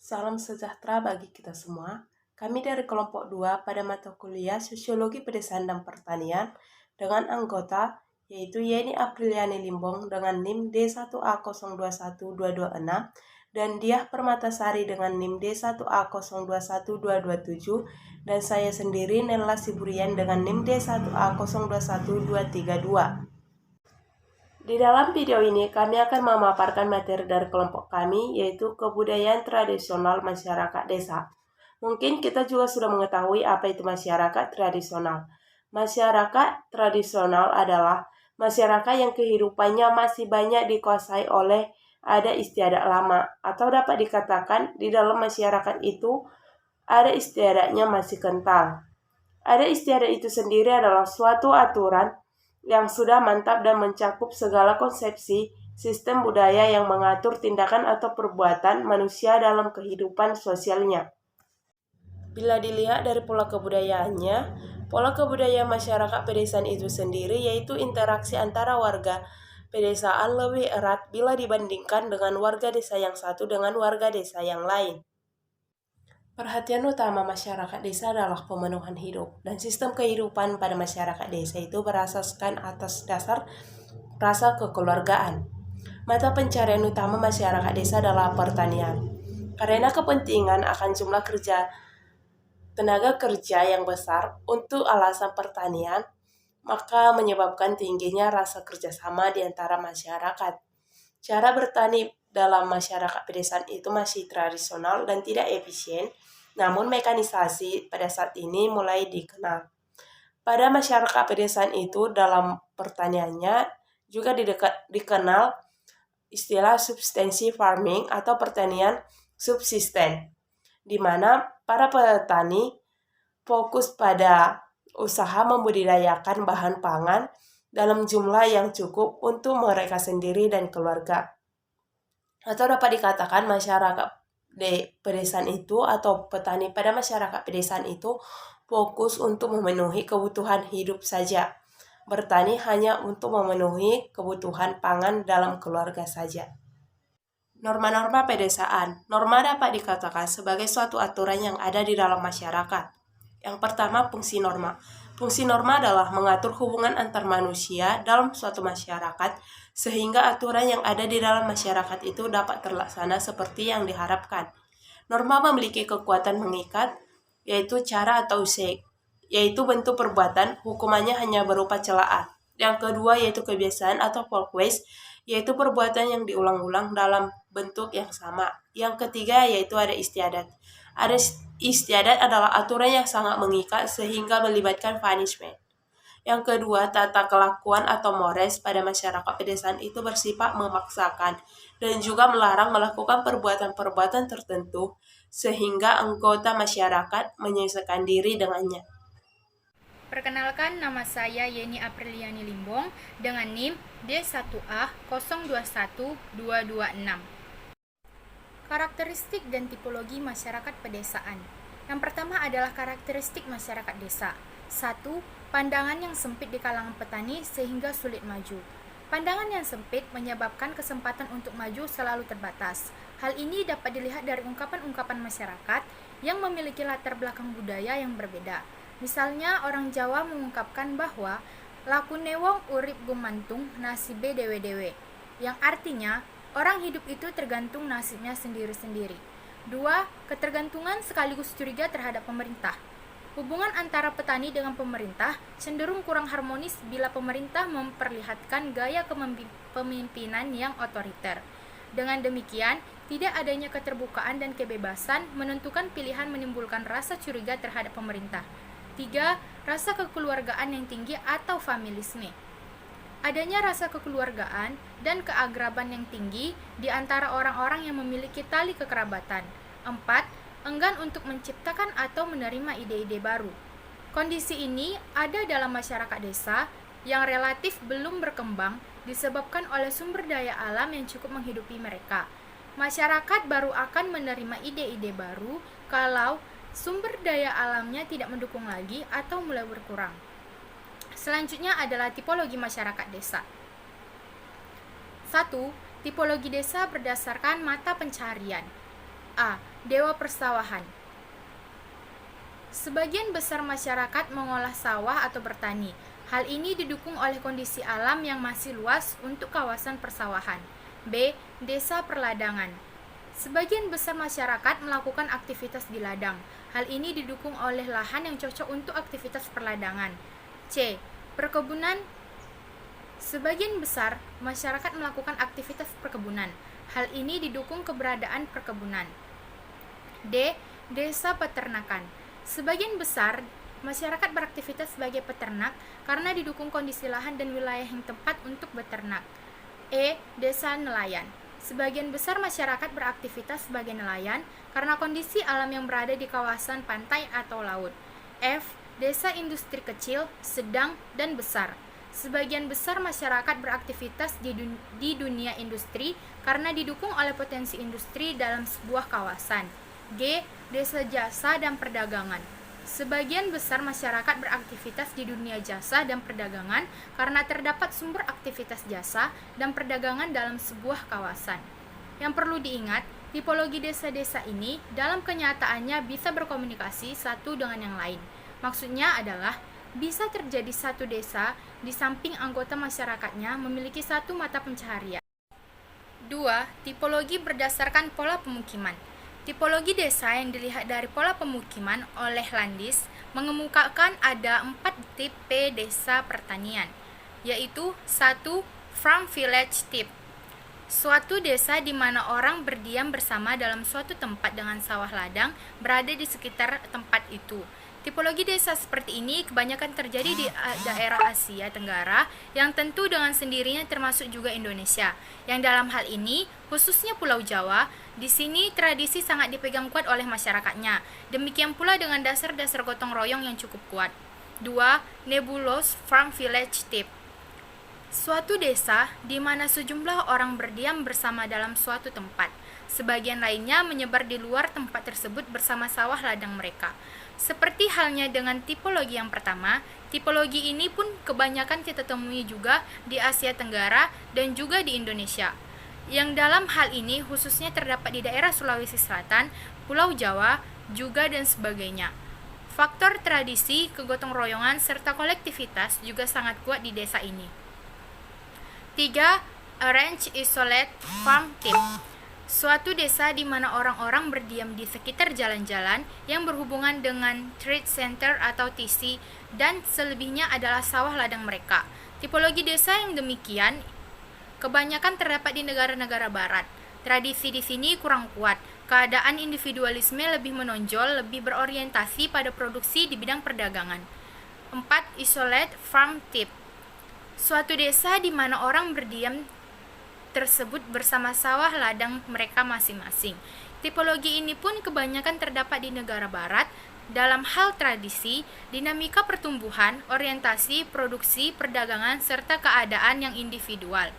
Salam sejahtera bagi kita semua. Kami dari kelompok 2 pada mata kuliah Sosiologi Pedesaan dan Pertanian dengan anggota yaitu Yeni Apriliani Limbong dengan NIM D1A021226 dan Diah Permatasari dengan NIM D1A021227 dan saya sendiri Nella Siburian dengan NIM D1A021232. Di dalam video ini kami akan memaparkan materi dari kelompok kami, yaitu kebudayaan tradisional masyarakat desa. Mungkin kita juga sudah mengetahui apa itu masyarakat tradisional. Masyarakat tradisional adalah masyarakat yang kehidupannya masih banyak dikuasai oleh adat istiadat lama, atau dapat dikatakan di dalam masyarakat itu adat istiadatnya masih kental. Adat istiadat itu sendiri adalah suatu aturan yang sudah mantap dan mencakup segala konsepsi sistem budaya yang mengatur tindakan atau perbuatan manusia dalam kehidupan sosialnya. Bila dilihat dari pola kebudayaannya, pola kebudayaan masyarakat pedesaan itu sendiri yaitu interaksi antara warga pedesaan lebih erat bila dibandingkan dengan warga desa yang satu dengan warga desa yang lain. Perhatian utama masyarakat desa adalah pemenuhan hidup, dan sistem kehidupan pada masyarakat desa itu berasaskan atas dasar rasa kekeluargaan. Mata pencarian utama masyarakat desa adalah pertanian. Karena kepentingan akan jumlah tenaga kerja yang besar untuk alasan pertanian, maka menyebabkan tingginya rasa kerjasama di antara masyarakat. Cara bertani dalam masyarakat pedesaan itu masih tradisional dan tidak efisien, namun mekanisasi pada saat ini mulai dikenal. Pada masyarakat pedesaan itu dalam pertaniannya juga dikenal istilah subsistensi farming atau pertanian subsisten, di mana para petani fokus pada usaha membudidayakan bahan pangan dalam jumlah yang cukup untuk mereka sendiri dan keluarga. Atau dapat dikatakan masyarakat di pedesaan itu atau petani pada masyarakat pedesaan itu fokus untuk memenuhi kebutuhan hidup saja. Bertani hanya untuk memenuhi kebutuhan pangan dalam keluarga saja. Norma-norma pedesaan. Norma dapat dikatakan sebagai suatu aturan yang ada di dalam masyarakat. Yang pertama, fungsi norma. Fungsi norma adalah mengatur hubungan antar manusia dalam suatu masyarakat sehingga aturan yang ada di dalam masyarakat itu dapat terlaksana seperti yang diharapkan. Norma memiliki kekuatan mengikat, yaitu cara atau yaitu bentuk perbuatan, hukumannya hanya berupa celaan. Yang kedua yaitu kebiasaan atau folkways, yaitu perbuatan yang diulang-ulang dalam bentuk yang sama. Yang ketiga yaitu ada istiadat. Ada istiadat adalah aturan yang sangat mengikat sehingga melibatkan punishment. Yang kedua, tata kelakuan atau mores pada masyarakat pedesaan itu bersifat memaksakan dan juga melarang melakukan perbuatan-perbuatan tertentu sehingga anggota masyarakat menyesuaikan diri dengannya. Perkenalkan, nama saya Yeni Apriliani Limbong dengan NIM D1A021226. Karakteristik dan tipologi masyarakat pedesaan. Yang pertama adalah karakteristik masyarakat desa. 1. Pandangan yang sempit di kalangan petani sehingga sulit maju. Pandangan yang sempit menyebabkan kesempatan untuk maju selalu terbatas. Hal ini dapat dilihat dari ungkapan-ungkapan masyarakat yang memiliki latar belakang budaya yang berbeda. Misalnya, orang Jawa mengungkapkan bahwa lakune wong urip gumantung nasibe dewe-dewe, yang artinya orang hidup itu tergantung nasibnya sendiri-sendiri. 2. Ketergantungan sekaligus curiga terhadap pemerintah. Hubungan antara petani dengan pemerintah cenderung kurang harmonis bila pemerintah memperlihatkan gaya kepemimpinan yang otoriter. Dengan demikian, tidak adanya keterbukaan dan kebebasan menentukan pilihan menimbulkan rasa curiga terhadap pemerintah. 3. Rasa kekeluargaan yang tinggi atau familisme. Adanya rasa kekeluargaan dan keagraban yang tinggi di antara orang-orang yang memiliki tali kekerabatan. 4. Enggan untuk menciptakan atau menerima ide-ide baru. Kondisi ini ada dalam masyarakat desa yang relatif belum berkembang disebabkan oleh sumber daya alam yang cukup menghidupi mereka. Masyarakat baru akan menerima ide-ide baru kalau sumber daya alamnya tidak mendukung lagi atau mulai berkurang. Selanjutnya adalah tipologi masyarakat desa. 1. Tipologi desa berdasarkan mata pencarian. A. Dewa persawahan. Sebagian besar masyarakat mengolah sawah atau bertani. Hal ini didukung oleh kondisi alam yang masih luas untuk kawasan persawahan. B. Desa perladangan. Sebagian besar masyarakat melakukan aktivitas di ladang. Hal ini didukung oleh lahan yang cocok untuk aktivitas perladangan. C. Perkebunan. Sebagian besar masyarakat melakukan aktivitas perkebunan. Hal ini didukung keberadaan perkebunan. D. Desa peternakan. Sebagian besar masyarakat beraktivitas sebagai peternak karena didukung kondisi lahan dan wilayah yang tepat untuk beternak. E. Desa nelayan. Sebagian besar masyarakat beraktivitas sebagai nelayan karena kondisi alam yang berada di kawasan pantai atau laut. F. Desa industri kecil, sedang, dan besar. Sebagian besar masyarakat beraktivitas di dunia industri karena didukung oleh potensi industri dalam sebuah kawasan. G. Desa jasa dan perdagangan. Sebagian besar masyarakat beraktivitas di dunia jasa dan perdagangan karena terdapat sumber aktivitas jasa dan perdagangan dalam sebuah kawasan. Yang perlu diingat, tipologi desa-desa ini dalam kenyataannya bisa berkomunikasi satu dengan yang lain. Maksudnya adalah bisa terjadi satu desa di samping anggota masyarakatnya memiliki satu mata pencaharian. 2. Tipologi berdasarkan pola pemukiman. Tipologi desa yang dilihat dari pola pemukiman oleh Landis mengemukakan ada 4 tipe desa pertanian, yaitu 1. Farm village type. Suatu desa di mana orang berdiam bersama dalam suatu tempat dengan sawah ladang berada di sekitar tempat itu. Tipologi desa seperti ini kebanyakan terjadi di daerah Asia Tenggara yang tentu dengan sendirinya termasuk juga Indonesia. Yang dalam hal ini, khususnya Pulau Jawa, di sini tradisi sangat dipegang kuat oleh masyarakatnya. Demikian pula dengan dasar-dasar gotong royong yang cukup kuat. 2. Nebulous farm village type. Suatu desa di mana sejumlah orang berdiam bersama dalam suatu tempat. Sebagian lainnya menyebar di luar tempat tersebut bersama sawah ladang mereka. Seperti halnya dengan tipologi yang pertama, tipologi ini pun kebanyakan kita temui juga di Asia Tenggara dan juga di Indonesia. Yang dalam hal ini khususnya terdapat di daerah Sulawesi Selatan, Pulau Jawa, juga dan sebagainya. Faktor tradisi, kegotong royongan, serta kolektivitas juga sangat kuat di desa ini. 3. Arrange isolate farm type. Suatu desa di mana orang-orang berdiam di sekitar jalan-jalan yang berhubungan dengan trade center atau TC dan selebihnya adalah sawah ladang mereka. Tipologi desa yang demikian kebanyakan terdapat di negara-negara barat. Tradisi di sini kurang kuat. Keadaan individualisme lebih menonjol, lebih berorientasi pada produksi di bidang perdagangan. 4. Isolate farm type. Suatu desa di mana orang berdiam tersebut bersama sawah ladang mereka masing-masing. Tipologi ini pun kebanyakan terdapat di negara barat dalam hal tradisi, dinamika pertumbuhan, orientasi, produksi, perdagangan, serta keadaan yang individual.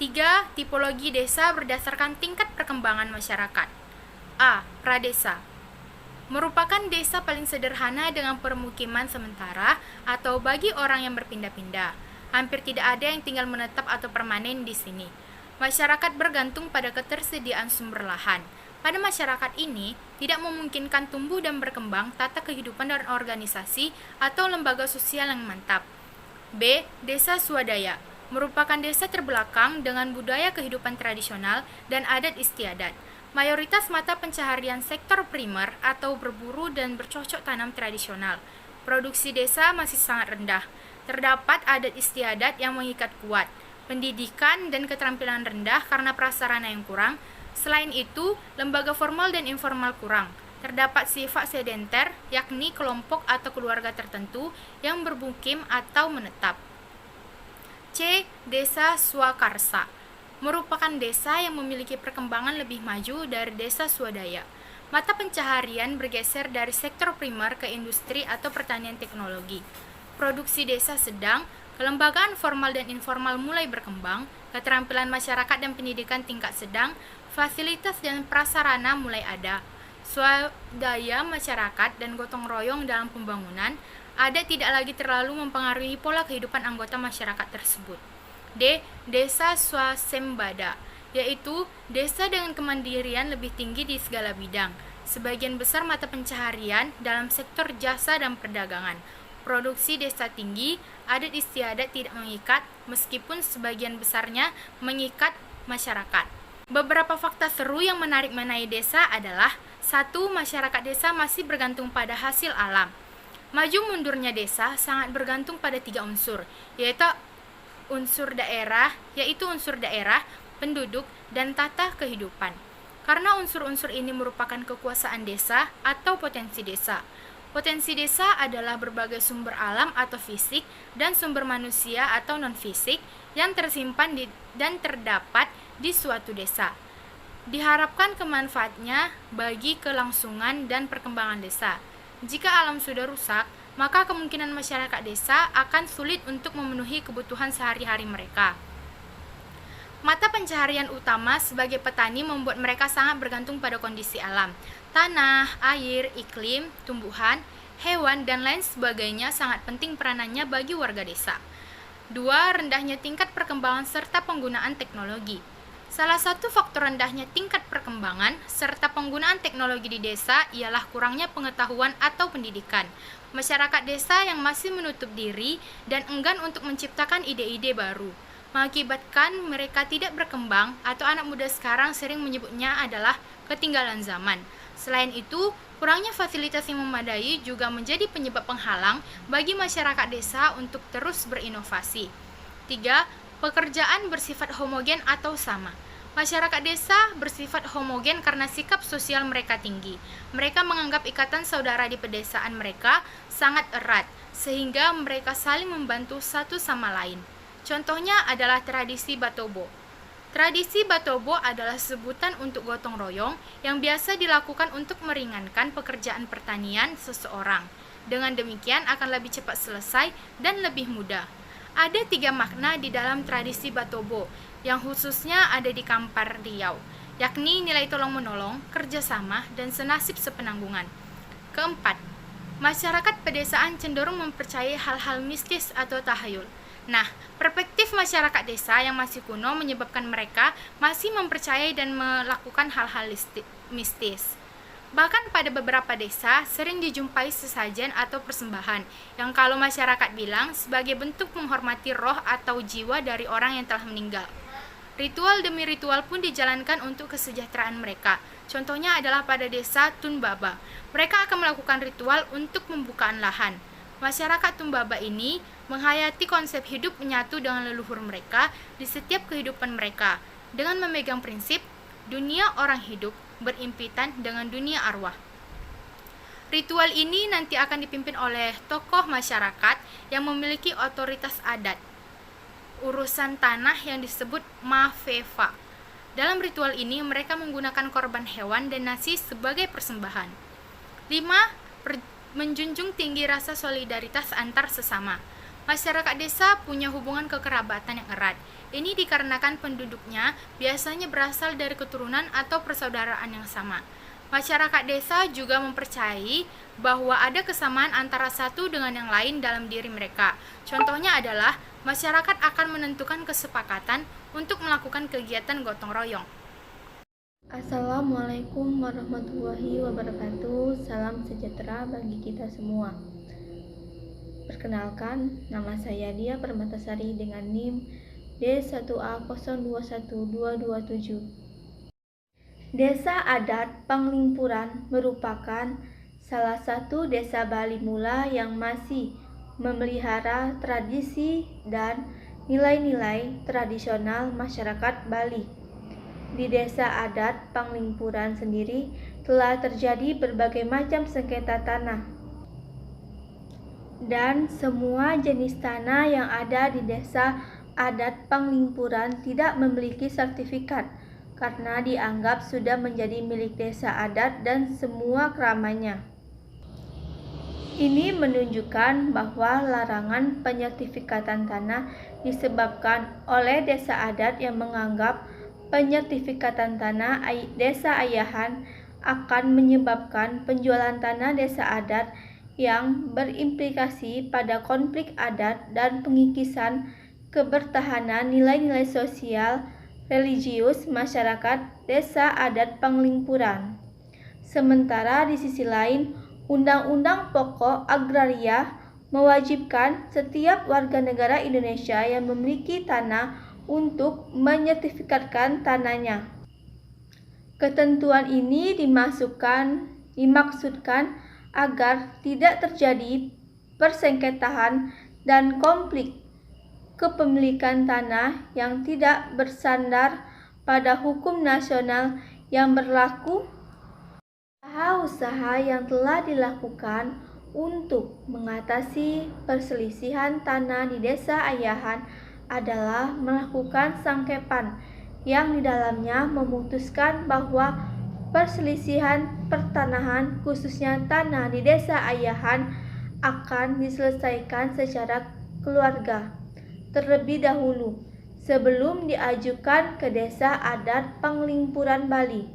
3. Tipologi desa berdasarkan tingkat perkembangan masyarakat. A. Pradesa. Merupakan desa paling sederhana dengan permukiman sementara atau bagi orang yang berpindah-pindah. Hampir tidak ada yang tinggal menetap atau permanen di sini. Masyarakat bergantung pada ketersediaan sumber lahan. Pada masyarakat ini, tidak memungkinkan tumbuh dan berkembang tata kehidupan dan organisasi atau lembaga sosial yang mantap. B. Desa swadaya. Merupakan desa terbelakang dengan budaya kehidupan tradisional dan adat istiadat. Mayoritas mata pencaharian sektor primer atau berburu dan bercocok tanam tradisional. Produksi desa masih sangat rendah. Terdapat adat istiadat yang mengikat kuat, pendidikan dan keterampilan rendah karena prasarana yang kurang. Selain itu, lembaga formal dan informal kurang. Terdapat sifat sedenter, yakni kelompok atau keluarga tertentu yang bermukim atau menetap. C. Desa swakarsa. Merupakan desa yang memiliki perkembangan lebih maju dari desa swadaya. Mata pencaharian bergeser dari sektor primer ke industri atau pertanian teknologi. Produksi desa sedang, kelembagaan formal dan informal mulai berkembang, keterampilan masyarakat dan pendidikan tingkat sedang, fasilitas dan prasarana mulai ada. Swadaya masyarakat dan gotong royong dalam pembangunan ada tidak lagi terlalu mempengaruhi pola kehidupan anggota masyarakat tersebut. D. Desa swasembada. yaitu desa dengan kemandirian lebih tinggi di segala bidang. Sebagian besar mata pencaharian dalam sektor jasa dan perdagangan. Produksi desa tinggi, adat istiadat tidak mengikat, meskipun sebagian besarnya mengikat masyarakat. Beberapa fakta seru yang menarik mengenai desa adalah: 1. Masyarakat desa masih bergantung pada hasil alam. Maju mundurnya desa sangat bergantung pada 3 unsur, yaitu unsur daerah, penduduk, dan tata kehidupan. Karena unsur-unsur ini merupakan kekuasaan desa atau potensi desa. Potensi desa adalah berbagai sumber alam atau fisik dan sumber manusia atau non-fisik yang tersimpan dan terdapat di suatu desa. Diharapkan kemanfaatnya bagi kelangsungan dan perkembangan desa. Jika alam sudah rusak, maka kemungkinan masyarakat desa akan sulit untuk memenuhi kebutuhan sehari-hari mereka. Mata pencaharian utama sebagai petani membuat mereka sangat bergantung pada kondisi alam. Tanah, air, iklim, tumbuhan, hewan, dan lain sebagainya sangat penting peranannya bagi warga desa. 2. Rendahnya tingkat perkembangan serta penggunaan teknologi. Salah satu faktor rendahnya tingkat perkembangan serta penggunaan teknologi di desa ialah kurangnya pengetahuan atau pendidikan. Masyarakat desa yang masih menutup diri dan enggan untuk menciptakan ide-ide baru, mengakibatkan mereka tidak berkembang, atau anak muda sekarang sering menyebutnya adalah ketinggalan zaman. Selain itu, kurangnya fasilitas yang memadai juga menjadi penyebab penghalang bagi masyarakat desa untuk terus berinovasi. 3. Pekerjaan bersifat homogen atau sama. Masyarakat desa bersifat homogen karena sikap sosial mereka tinggi. Mereka menganggap ikatan saudara di pedesaan mereka sangat erat, sehingga mereka saling membantu satu sama lain. Contohnya adalah tradisi Batobo. Tradisi Batobo adalah sebutan untuk gotong royong yang biasa dilakukan untuk meringankan pekerjaan pertanian seseorang. Dengan demikian akan lebih cepat selesai dan lebih mudah. Ada 3 makna di dalam tradisi Batobo yang khususnya ada di Kampar Riau, yakni nilai tolong-menolong, kerjasama, dan senasib sepenanggungan. 4. Masyarakat pedesaan cenderung mempercayai hal-hal mistis atau tahayul. Nah, perspektif masyarakat desa yang masih kuno menyebabkan mereka masih mempercayai dan melakukan hal-hal mistis. Bahkan pada beberapa desa sering dijumpai sesajen atau persembahan yang kalau masyarakat bilang sebagai bentuk menghormati roh atau jiwa dari orang yang telah meninggal. Ritual demi ritual pun dijalankan untuk kesejahteraan mereka. Contohnya adalah pada desa Tunbaba. Mereka akan melakukan ritual untuk pembukaan lahan. Masyarakat Tunbaba ini menghayati konsep hidup menyatu dengan leluhur mereka di setiap kehidupan mereka dengan memegang prinsip dunia orang hidup berimpitan dengan dunia arwah. Ritual ini nanti akan dipimpin oleh tokoh masyarakat yang memiliki otoritas adat. Urusan tanah yang disebut Mafeva. Dalam ritual ini mereka menggunakan korban hewan dan nasi sebagai persembahan. 5. Menjunjung tinggi rasa solidaritas antar sesama. Masyarakat desa punya hubungan kekerabatan yang erat. Ini dikarenakan penduduknya biasanya berasal dari keturunan atau persaudaraan yang sama. Masyarakat desa juga mempercayai bahwa ada kesamaan antara satu dengan yang lain dalam diri mereka. Contohnya adalah masyarakat akan menentukan kesepakatan untuk melakukan kegiatan gotong royong. Assalamualaikum warahmatullahi wabarakatuh. Salam sejahtera bagi kita semua. Perkenalkan, nama saya Dia Permatasari dengan NIM D1A021227. Desa Adat Panglingpuran merupakan salah satu desa Bali Mula yang masih memelihara tradisi dan nilai-nilai tradisional masyarakat Bali. Di Desa Adat Panglingpuran sendiri telah terjadi berbagai macam sengketa tanah. Dan semua jenis tanah yang ada di Desa Adat Panglingpuran tidak memiliki sertifikat karena dianggap sudah menjadi milik desa adat dan semua keramainya. Ini menunjukkan bahwa larangan penyertifikatan tanah disebabkan oleh desa adat yang menganggap penyertifikatan tanah desa ayahan akan menyebabkan penjualan tanah desa adat yang berimplikasi pada konflik adat dan pengikisan kebertahanan nilai-nilai sosial religius masyarakat desa adat Panglingpuran. Sementara di sisi lain, Undang-Undang Pokok Agraria mewajibkan setiap warga negara Indonesia yang memiliki tanah untuk menyertifikatkan tanahnya. Ketentuan ini dimaksudkan agar tidak terjadi persengketaan dan konflik kepemilikan tanah yang tidak bersandar pada hukum nasional yang berlaku. Usaha-usaha yang telah dilakukan untuk mengatasi perselisihan tanah di desa Ayahan adalah melakukan sangkepan yang di dalamnya memutuskan bahwa perselisihan pertanahan khususnya tanah di desa Ayahan akan diselesaikan secara keluarga terlebih dahulu sebelum diajukan ke desa adat Panglingpuran Bali.